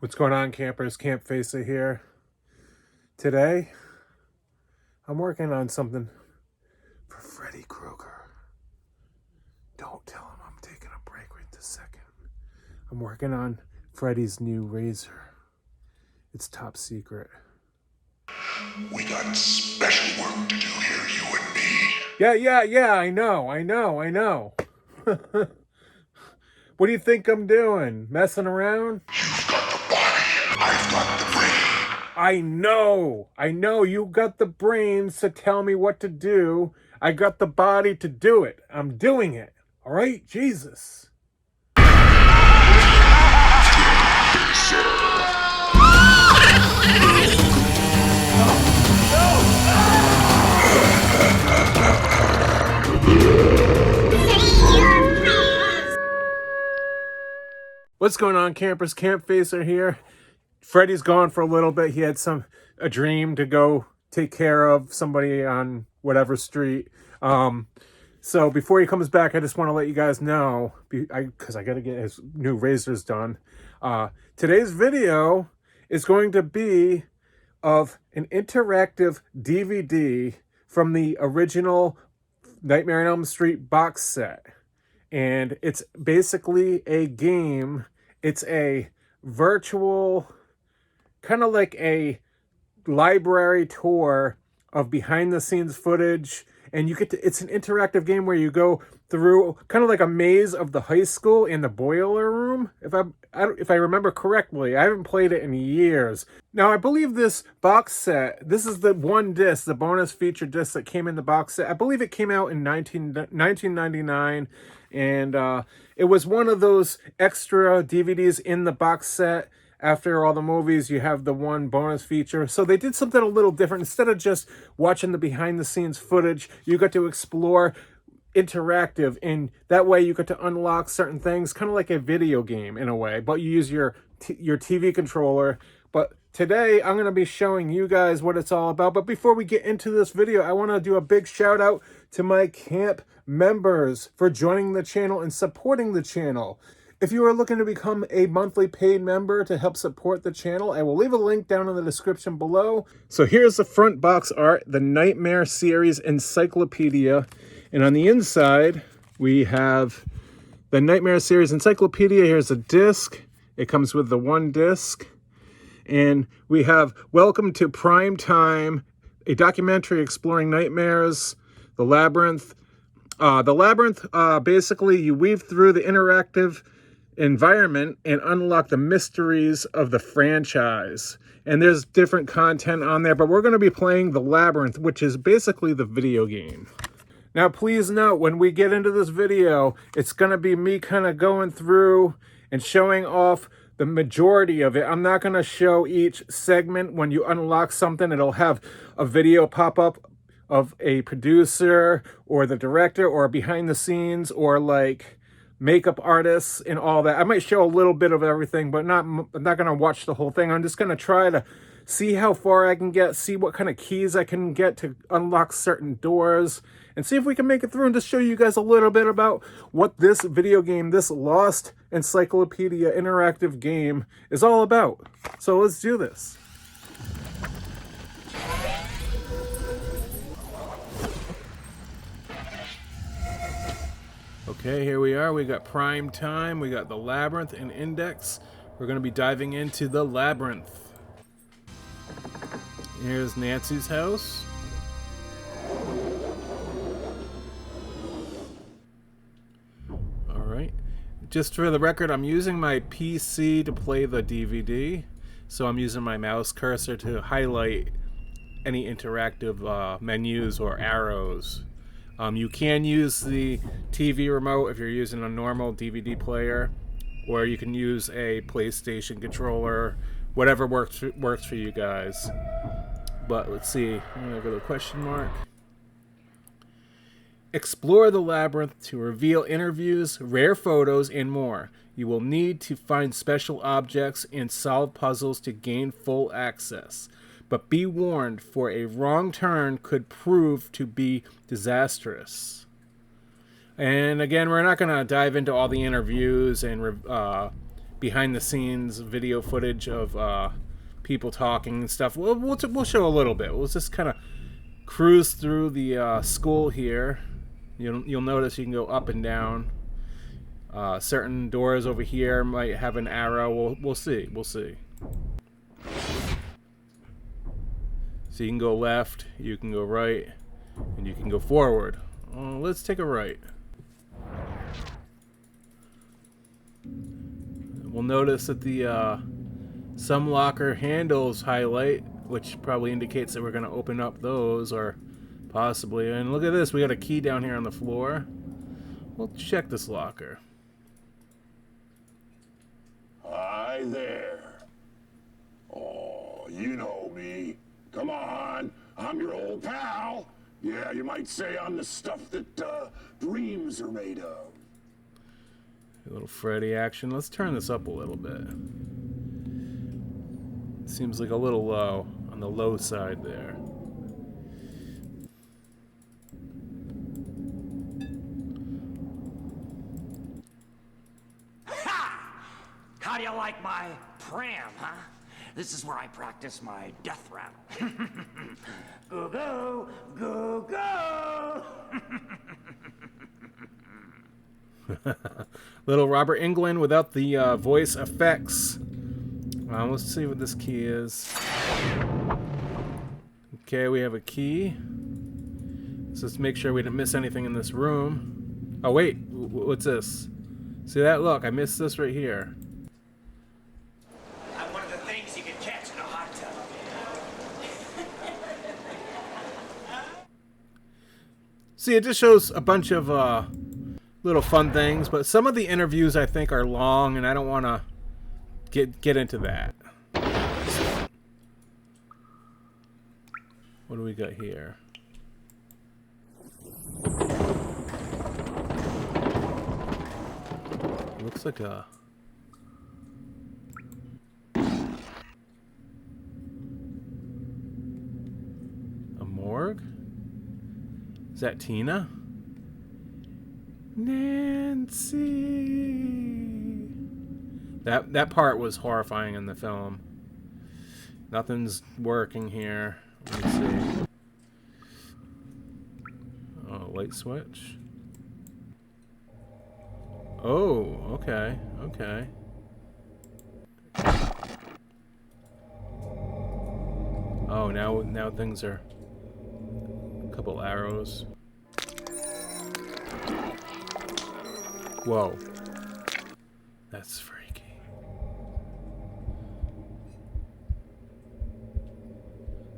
What's going on, campers? Campfacer here. Today, I'm working on something for Freddy Krueger. Don't tell him I'm taking a break right this second. I'm working on Freddy's new razor. It's top secret. We got special work to do here, you and me. Yeah, I know. What do you think I'm doing? Messing around? You've got the body, I've got the brain. I know you got the brains to tell me what to do. I got the body to do it. I'm doing it. All right? Jesus. What's going on, campers? Campfacer here. Freddy's gone for a little bit. He had a dream to go take care of somebody on whatever street. So before he comes back, I just want to let you guys know, because I got to get his new razors done. Today's video is going to be of an interactive DVD from the original Nightmare on Elm Street box set. And it's basically a game. It's a virtual, kind of like a library tour of behind the scenes footage. And it's an interactive game where you go through kind of like a maze of the high school in the boiler room. If I remember correctly, I haven't played it in years. Now, I believe this box set, this is the one disc, the bonus feature disc that came in the box set. I believe it came out in 1999. And it was one of those extra DVDs in the box set. After all the movies, you have the one bonus feature. So they did something a little different. Instead of just watching the behind-the-scenes footage, you got to explore interactive. And that way you got to unlock certain things, kind of like a video game in a way. But you use your TV controller. But today, I'm going to be showing you guys what it's all about. But before we get into this video, I want to do a big shout out to my camp members for joining the channel and supporting the channel. If you are looking to become a monthly paid member to help support the channel, I will leave a link down in the description below. So here's the front box art, the Nightmare Series Encyclopedia. And on the inside, we have the Nightmare Series Encyclopedia. Here's a disc. It comes with the one disc. And we have Welcome to Prime Time, a documentary exploring nightmares, the Labyrinth. Basically, you weave through the interactive environment and unlock the mysteries of the franchise. And there's different content on there, but we're going to be playing the Labyrinth, which is basically the video game. Now, please note, when we get into this video, it's going to be me kind of going through and showing off the majority of it. I'm not going to show each segment. When you unlock something, it'll have a video pop up of a producer or the director or behind the scenes or like makeup artists and all that. I might show a little bit of everything, but I'm not going to watch the whole thing. I'm just going to try to see how far I can get, see what kind of keys I can get to unlock certain doors, and see if we can make it through and just show you guys a little bit about what this video game, this Lost Encyclopedia interactive game is all about. So let's do this. Okay, here we are. We got Prime Time, we got the Labyrinth and Index. We're going to be diving into the Labyrinth. Here's Nancy's house. Alright. Just for the record, I'm using my PC to play the DVD. So I'm using my mouse cursor to highlight any interactive menus or arrows. You can use the TV remote if you're using a normal DVD player, or you can use a PlayStation controller, whatever works for you guys. But let's see, I'm gonna go to the question mark. Explore the Labyrinth to reveal interviews, rare photos, and more. You will need to find special objects and solve puzzles to gain full access. But be warned, for a wrong turn could prove to be disastrous. And again, we're not going to dive into all the interviews and behind the scenes video footage of people talking and stuff. We'll show a little bit. We'll just kind of cruise through the school here. You'll notice you can go up and down. Certain doors over here might have an arrow. We'll see. So you can go left, you can go right, and you can go forward. Let's take a right. We'll notice that the some locker handles highlight, which probably indicates that we're going to open up those, or possibly. And look at this, we got a key down here on the floor. We'll check this locker. Hi there. Oh, you know me. Come on, I'm your old pal. Yeah, you might say I'm the stuff that dreams are made of. A little Freddy action. Let's turn this up a little bit. Seems like a little low, on the low side there. Ha! How do you like my pram, huh? This is where I practice my death rattle. Go, go, go, go! Little Robert Englund without the voice effects. Let's see what this key is. Okay, we have a key. Let's just make sure we didn't miss anything in this room. Oh wait, what's this? See that? Look, I missed this right here. I'm one of the things you can catch in a hot tub. See, it just shows a bunch of little fun things, but some of the interviews I think are long, and I don't want to get into that. What do we got here? Looks like a morgue? Is that Tina? Nancy. That part was horrifying in the film. Nothing's working here. Let me see. Oh, light switch. Oh, okay, okay. Oh, now things are a couple arrows. Whoa. That's freaky.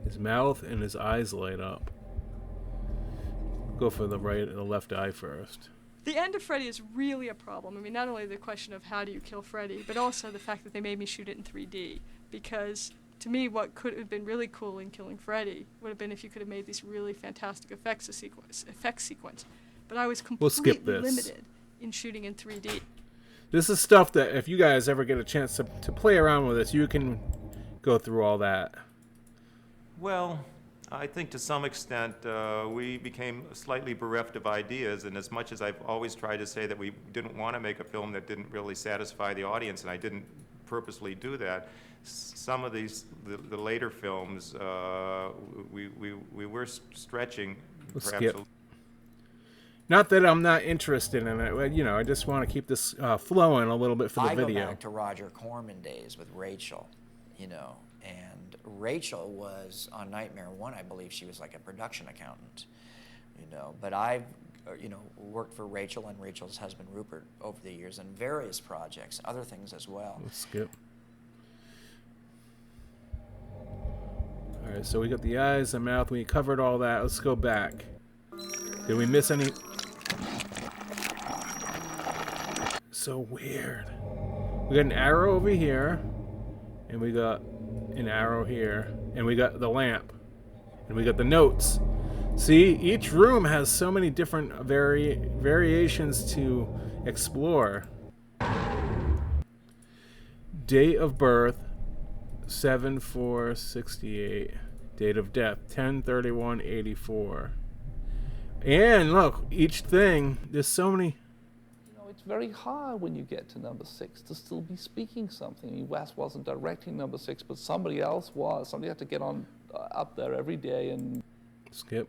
His mouth and his eyes light up. Go for the right and the left eye first. The end of Freddy is really a problem. I mean, not only the question of how do you kill Freddy, but also the fact that they made me shoot it in 3D. Because, to me, what could have been really cool in killing Freddy would have been if you could have made these really fantastic effects sequence. But I was completely limited in shooting in 3D. This is stuff that if you guys ever get a chance to play around with this, you can go through all that. Well, I think to some extent we became slightly bereft of ideas, and as much as I've always tried to say that we didn't want to make a film that didn't really satisfy the audience, and I didn't purposely do that, some of these, the later films, we were stretching. Let's perhaps skip. Not that I'm not interested in it, you know, I just want to keep this flowing a little bit for the video. I go back to Roger Corman days with Rachel, you know, and Rachel was on Nightmare 1, I believe she was like a production accountant, you know, but I've, you know, worked for Rachel and Rachel's husband Rupert over the years in various projects, other things as well. Let's skip. All right, so we got the eyes, the mouth, we covered all that. Let's go back. Did we miss any? So weird. We got an arrow over here, and we got an arrow here, and we got the lamp, and we got the notes. See, each room has so many different variations to explore. Date of birth, 7/4/68. Date of death, 10/31/84. And look, each thing, there's so many. You know, it's very hard when you get to number 6 to still be speaking something. I mean, Wes wasn't directing number 6, but somebody else was. Somebody had to get on up there every day and... Skip.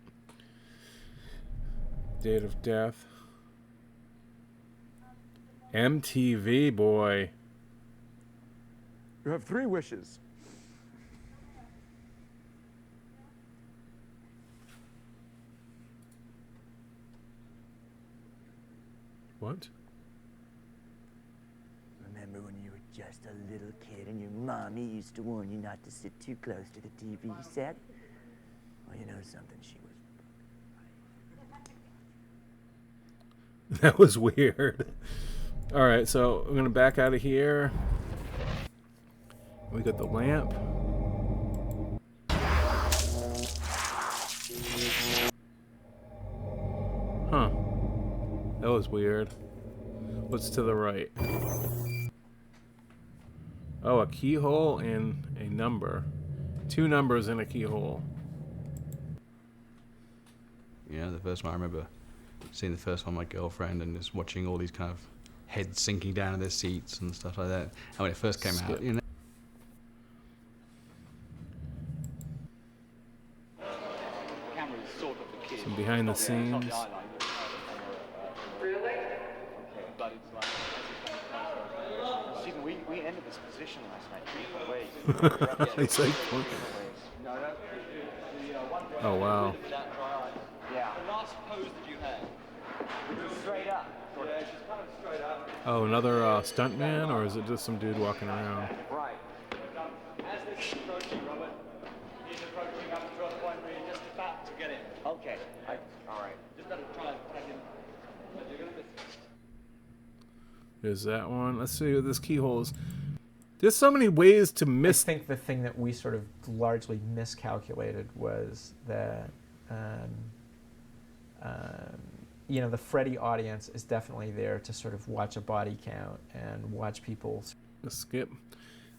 Date of death. MTV, boy. You have 3 wishes. What? Remember when you were just a little kid and your mommy used to warn you not to sit too close to the TV set? Well, you know something, she was... That was weird. Alright, so I'm going to back out of here. We got the lamp. Huh. That was weird. What's to the right? Oh, a keyhole and a number. 2 numbers in a keyhole. Yeah, the first one I remember seeing the first one with my girlfriend and just watching all these kind of heads sinking down in their seats and stuff like that. And when it first came out, you know. Some behind the scenes. Stephen, we ended this position last night 3 ways. It's like, oh wow. Yeah. The last pose that you had, which was straight up. Yeah, she's kind of straight up. Oh, another stuntman, or is it just some dude walking around? Right. As this is approaching, Robert, he's approaching up to a point where you're just about to get him. Okay. All right. Just got to try and tag him. But you're going to miss. There's that one. Let's see what this keyhole is. There's so many ways to miss. I think the thing that we sort of largely miscalculated was that, you know, the Freddy audience is definitely there to sort of watch a body count and watch people. Skip.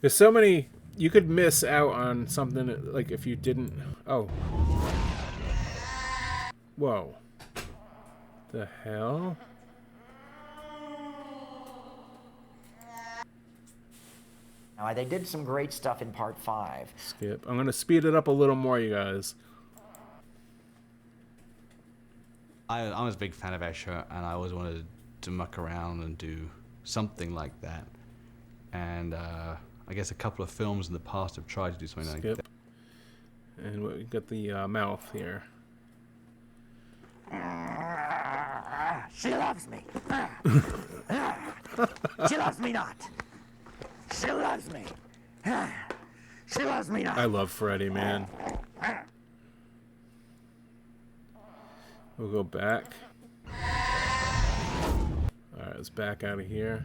There's so many. You could miss out on something like if you didn't. Oh. Whoa. The hell? Now, they did some great stuff in part 5. Skip. I'm going to speed it up a little more, you guys. I was a big fan of Escher, and I always wanted to muck around and do something like that. And I guess a couple of films in the past have tried to do something like that. And we got the mouth here. She loves me. She loves me not. She loves me. She loves me not. I love Freddy, man. We'll go back. Alright, let's back out of here.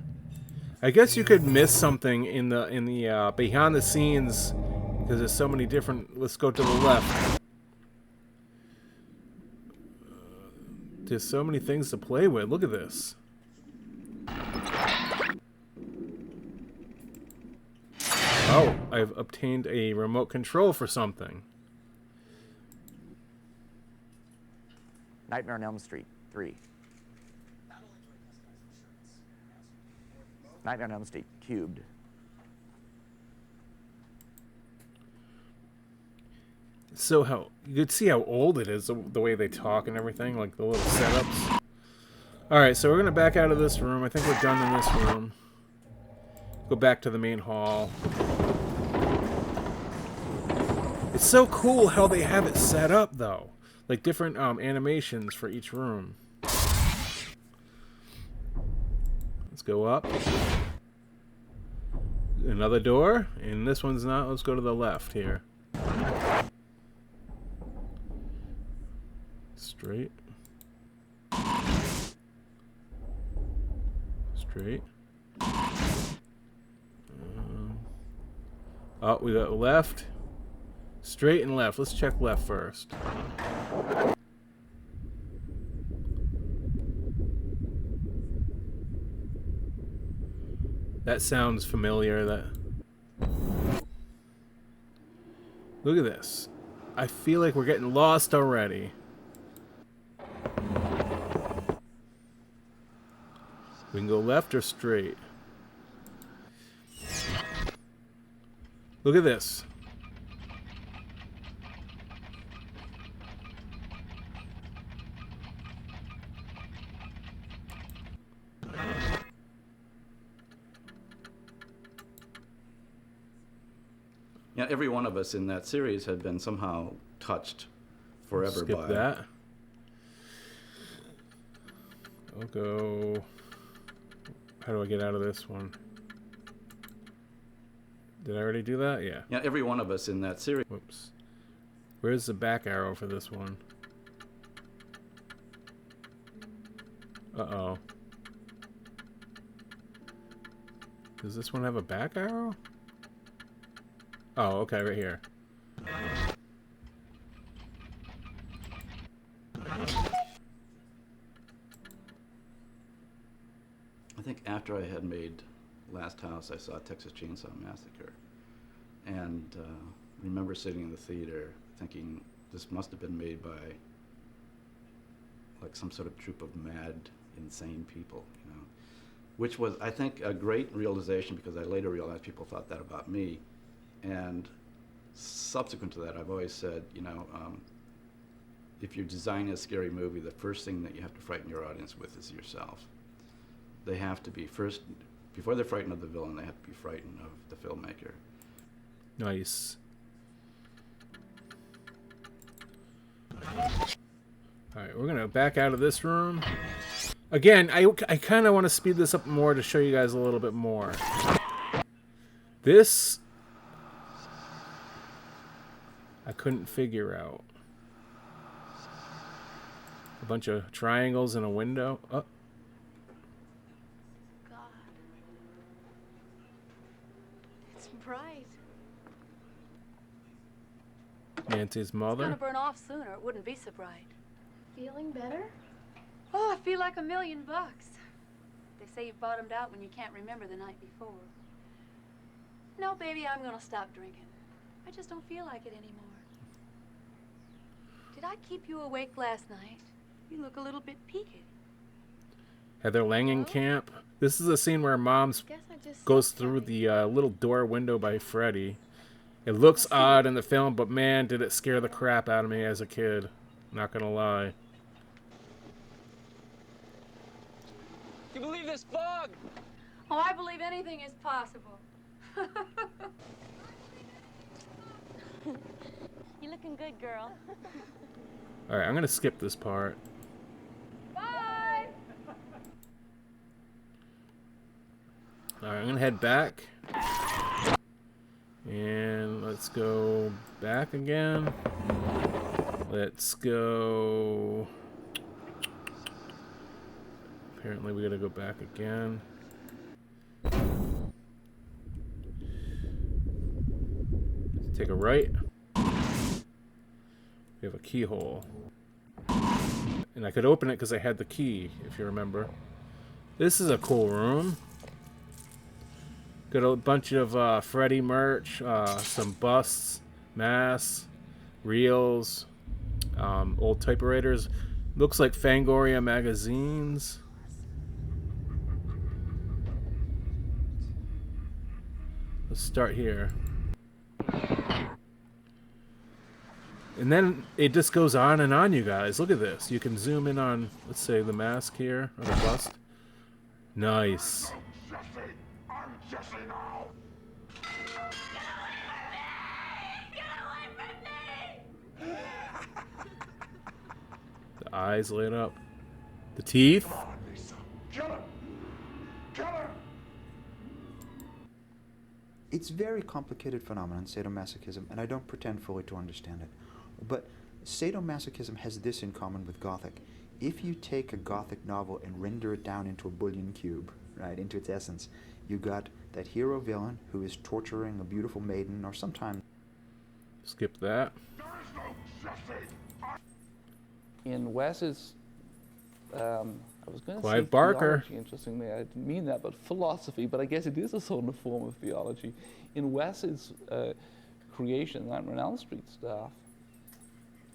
I guess you could miss something in the behind the scenes because there's so many different. Let's go to the left. There's so many things to play with. Look at this. Oh, I've obtained a remote control for something. Nightmare on Elm Street 3. Nightmare on Elm Street cubed. So how you could see how old it is, the way they talk and everything, like the little setups. All right, so we're gonna back out of this room. I think we're done in this room. Go back to the main hall. It's so cool how they have it set up, though. Like different animations for each room. Let's go up. Another door, and this one's not. Let's go to the left here. Straight. Straight. Oh, we got left. Straight and left. Let's check left first. That sounds familiar. Look at this. I feel like we're getting lost already. We can go left or straight. Look at this. Yeah, every one of us in that series had been somehow touched forever Skip by that. I'll go. How do I get out of this one? Did I already do that? Yeah. Yeah, every one of us in that series. Whoops. Where's the back arrow for this one? Uh-oh. Does this one have a back arrow? Oh, okay, right here. I think after I had made Last House, I saw Texas Chainsaw Massacre. And remember sitting in the theater thinking this must have been made by like some sort of troupe of mad, insane people, you know. Which was, I think, a great realization because I later realized people thought that about me. And subsequent to that, I've always said, you know, if you're designing a scary movie, the first thing that you have to frighten your audience with is yourself. They have to be first, before they're frightened of the villain, they have to be frightened of the filmmaker. Nice. Alright, we're gonna back out of this room. Again, I kind of want to speed this up more to show you guys a little bit more. This I couldn't figure out. A bunch of triangles and a window. Oh. God. It's bright. Nancy's mother. It's gonna burn off sooner. It wouldn't be so bright. Feeling better? Oh, I feel like $1,000,000. They say you've bottomed out when you can't remember the night before. No, baby, I'm gonna stop drinking. I just don't feel like it anymore. Did I keep you awake last night? You look a little bit peaked. Heather Langenkamp. This is a scene where Mom goes through the little door window by Freddy. It looks odd in the film, but man, did it scare the crap out of me as a kid. Not gonna lie. You believe this fog? Oh, I believe anything is possible. You're looking good, girl. Alright, I'm gonna skip this part. Bye! Alright, I'm gonna head back. And let's go back again. Let's go... Apparently we gotta go back again. Let's take a right. We have a keyhole. And I could open it because I had the key, if you remember. This is a cool room. Got a bunch of Freddy merch, some busts, masks, reels, old typewriters. Looks like Fangoria magazines. Let's start here. And then it just goes on and on, you guys. Look at this. You can zoom in on, let's say, the mask here, or the bust. Nice. I'm Jesse now. The eyes lit up. The teeth. Kill him! Kill him! It's a very complicated phenomenon, sadomasochism, and I don't pretend fully to understand it. But sadomasochism has this in common with Gothic. If you take a Gothic novel and render it down into a Boolean cube, right, into its essence, you got that hero villain who is torturing a beautiful maiden, or sometimes... Skip that. In Wes's, I was going to say Clive Barker. theology, interestingly, I didn't mean that, but philosophy, but I guess it is a sort of form of theology. In Wes's creation, Nightmare on Elm Street stuff,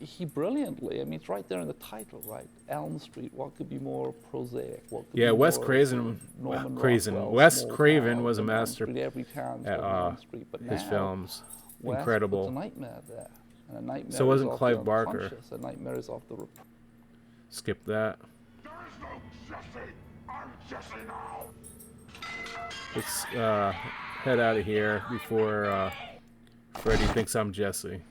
he brilliantly, I mean, it's right there in the title, right? Elm Street, what could be more prosaic? What could Yeah, be Wes more Craven, Norman Craven. Rockwell, Wes small Craven town, was a on Elm master Street, every town's at got an Elm Street, but his now films. Wes Incredible. puts a nightmare there. And a nightmare So wasn't is of Clive the Barker. unconscious, a nightmare is of the Skip that. There is no Jesse. I'm Jesse now. Let's head out of here before Freddy thinks I'm Jesse.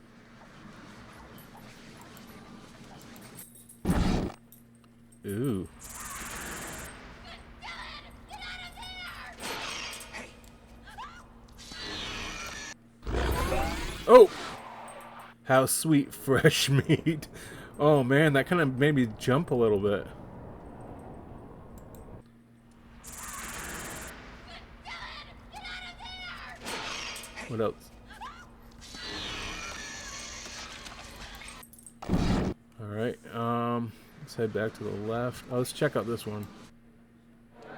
Ooh. Oh! How sweet fresh meat. Oh man, that kind of made me jump a little bit. What else? Alright, let's head back to the left. Oh, let's check out this one.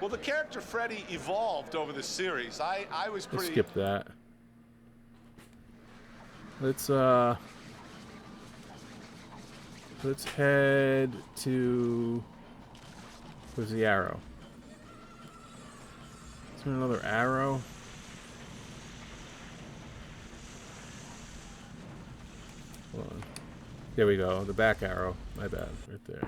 Well, the character Freddy evolved over the series. I was Let's pretty... skip that. Let's head to... Where's the arrow? Is there another arrow? Hold on. There we go, the back arrow. My bad, right there.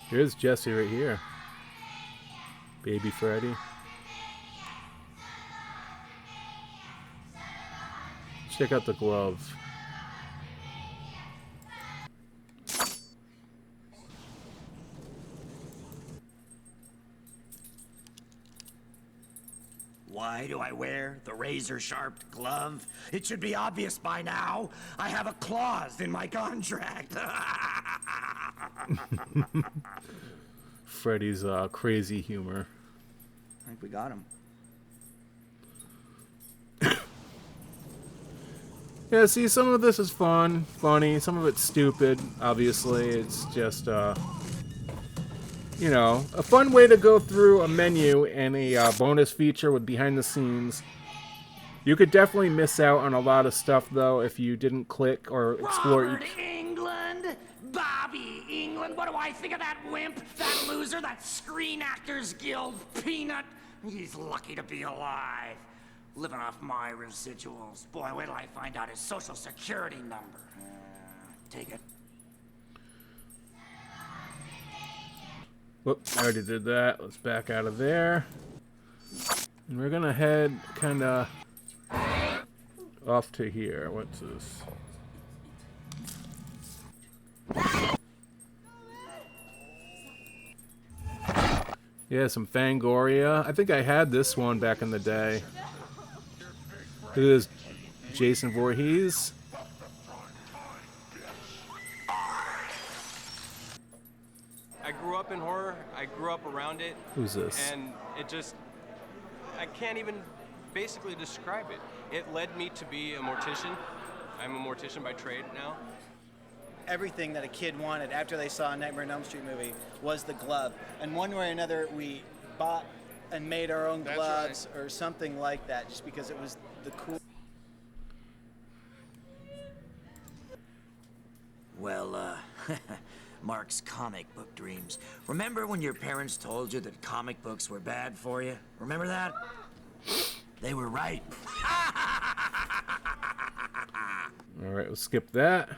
Here's Jesse right here. Baby Freddy. Check out the glove. Why do I wear the razor-sharp glove? It should be obvious by now. I have a clause in my contract. Freddy's crazy humor. I think we got him. Yeah, see, some of this is fun, funny, some of it's stupid, obviously. It's just, you know, a fun way to go through a menu and a bonus feature with behind the scenes. You could definitely miss out on a lot of stuff, though, if you didn't click or explore Robert each... England? Bobby England? What do I think of that wimp? That loser? That Screen Actors Guild peanut? He's lucky to be alive. Living off my residuals. Boy, wait till I find out his social security number. Take it. Whoop, I already did that. Let's back out of there. And we're gonna head kinda off to here. What's this? Yeah, some Fangoria. I think I had this one back in the day. Look at this, Jason Voorhees. I grew up in horror. I grew up around it. Who's this? And it just, I can't even basically describe it. It led me to be a mortician. I'm a mortician by trade now. Everything that a kid wanted after they saw a Nightmare on Elm Street movie was the glove. And one way or another, we bought and made our own gloves or something like that, just because it was the cool. Well, Mark's comic book dreams. Remember when your parents told you that comic books were bad for you? Remember that? They were right. Alright, we'll skip that.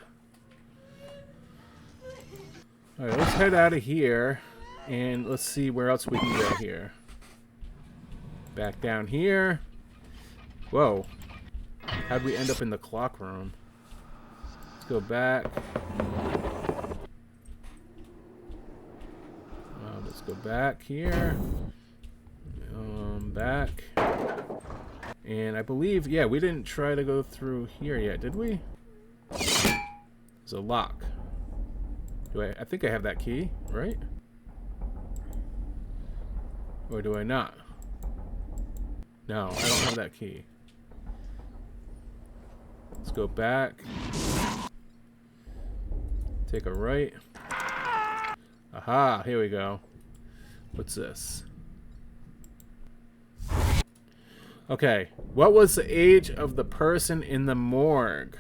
Alright, let's head out of here. And let's see where else we can go here. Back down here. Whoa. How'd we end up in the clock room? Let's go back. Let's go back here. Back. And I believe, yeah, we didn't try to go through here yet, did we? There's a lock. I think I have that key, right? Or do I not? No, I don't have that key. Let's go back. Take a right. Aha, here we go. What's this? Okay, what was the age of the person in the morgue?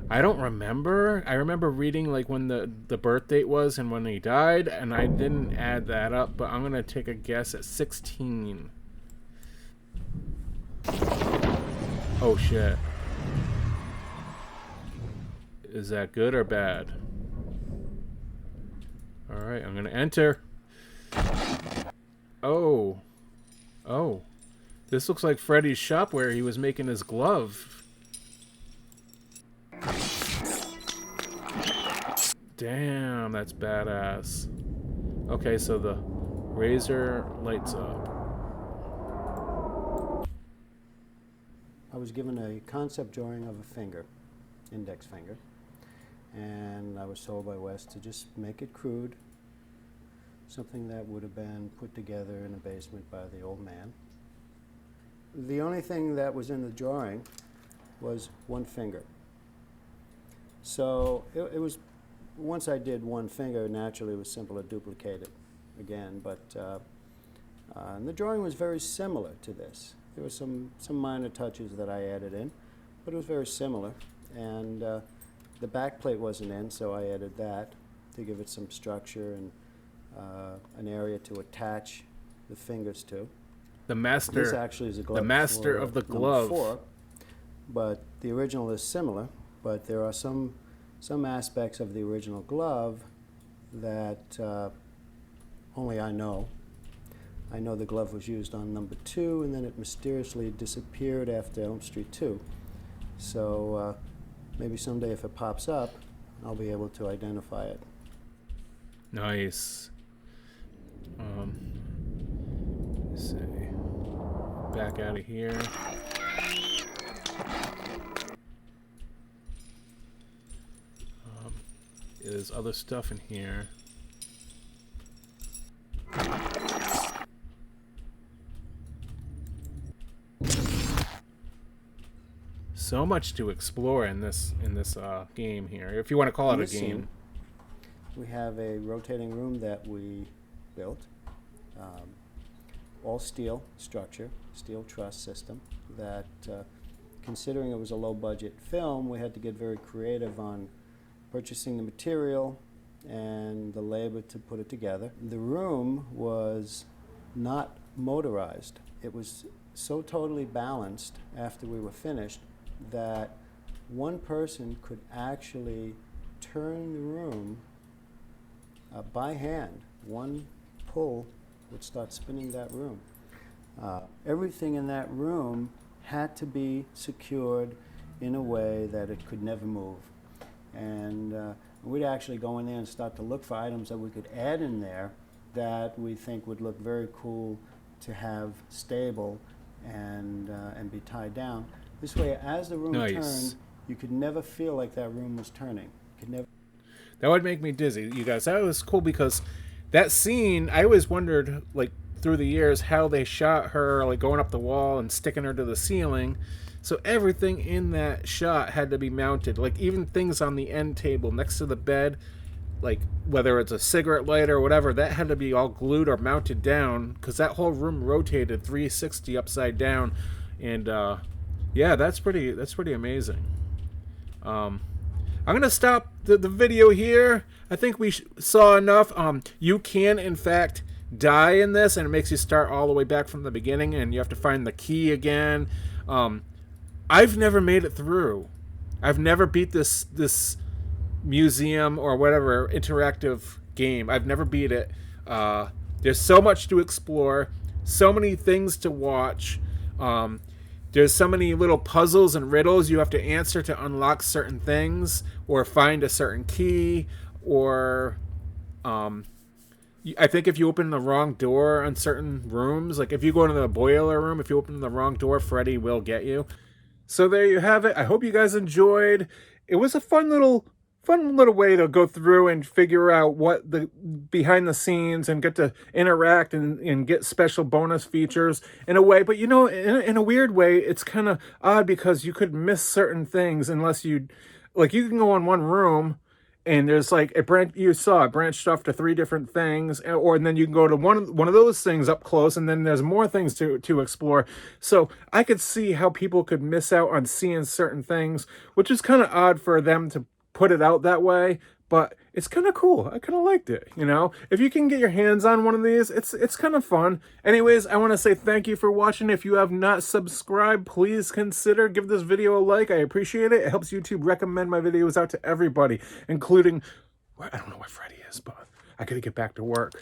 I don't remember. I remember reading like when the birth date was and when he died, and I didn't add that up, but I'm going to take a guess at 16. Oh shit. Is that good or bad? Alright, I'm going to enter. Oh. Oh. This looks like Freddy's shop where he was making his glove. Damn, that's badass. Okay, so the razor lights up. I was given a concept drawing of a finger, index finger, and I was told by Wes to just make it crude, something that would have been put together in a basement by the old man. The only thing that was in the drawing was one finger. So it was, once I did one finger, naturally it was simple to duplicate it again, but and the drawing was very similar to this. There were some minor touches that I added in, but it was very similar. And the back plate wasn't in, so I added that to give it some structure and an area to attach the fingers to. The master. This actually is a glove. The master of the glove. 4, but the original is similar. But there are some aspects of the original glove that only I know. I know the glove was used on number 2, and then it mysteriously disappeared after Elm Street 2. So maybe someday if it pops up, I'll be able to identify it. Nice. Let's see. Back out of here. There's other stuff in here. So much to explore in this game here, if you want to call it a game. We have a rotating room that we built, all steel structure, steel truss system. That, considering it was a low-budget film, we had to get very creative on purchasing the material and the labor to put it together. The room was not motorized. It was so totally balanced after we were finished that one person could actually turn the room by hand. One pull would start spinning that room. Everything in that room had to be secured in a way that it could never move. And we'd actually go in there and start to look for items that we could add in there that we think would look very cool to have stable and be tied down. This way, as the room turned, you could never feel like that room was turning. You could never. That would make me dizzy, you guys. That was cool because that scene, I always wondered, like, through the years, how they shot her, like, going up the wall and sticking her to the ceiling. So everything in that shot had to be mounted. Like, even things on the end table next to the bed, like, whether it's a cigarette lighter or whatever, that had to be all glued or mounted down because that whole room rotated 360 upside down. And, yeah, that's pretty amazing. I'm gonna stop the video here. I think we saw enough. You can, in fact, die in this, and it makes you start all the way back from the beginning, and you have to find the key again. I've never made it through. I've never beat this museum or whatever interactive game. I've never beat it. There's so much to explore, so many things to watch. There's so many little puzzles and riddles you have to answer to unlock certain things or find a certain key, or I think if you open the wrong door on certain rooms, like if you go into the boiler room, if you open the wrong door, Freddy will get you. So there you have it. I hope you guys enjoyed. It was a fun little way to go through and figure out what the behind the scenes and get to interact and get special bonus features in a way. But you know, in a weird way, it's kind of odd because you could miss certain things unless you, like, you can go in one room and there's like it branched off to 3 different things, and then you can go to one of those things up close, and then there's more things to explore. So I could see how people could miss out on seeing certain things, which is kind of odd for them to put it out that way, but it's kind of cool. I kind of liked it, you know? If you can get your hands on one of these, it's kind of fun. Anyways, I want to say thank you for watching. If you have not subscribed, please consider give this video a like. I appreciate it. It helps YouTube recommend my videos out to everybody, including, I don't know where Freddy is, but I gotta get back to work.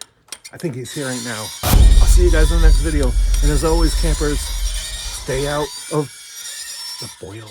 I think he's here right now. I'll see you guys in the next video. And as always, campers, stay out of the boiler.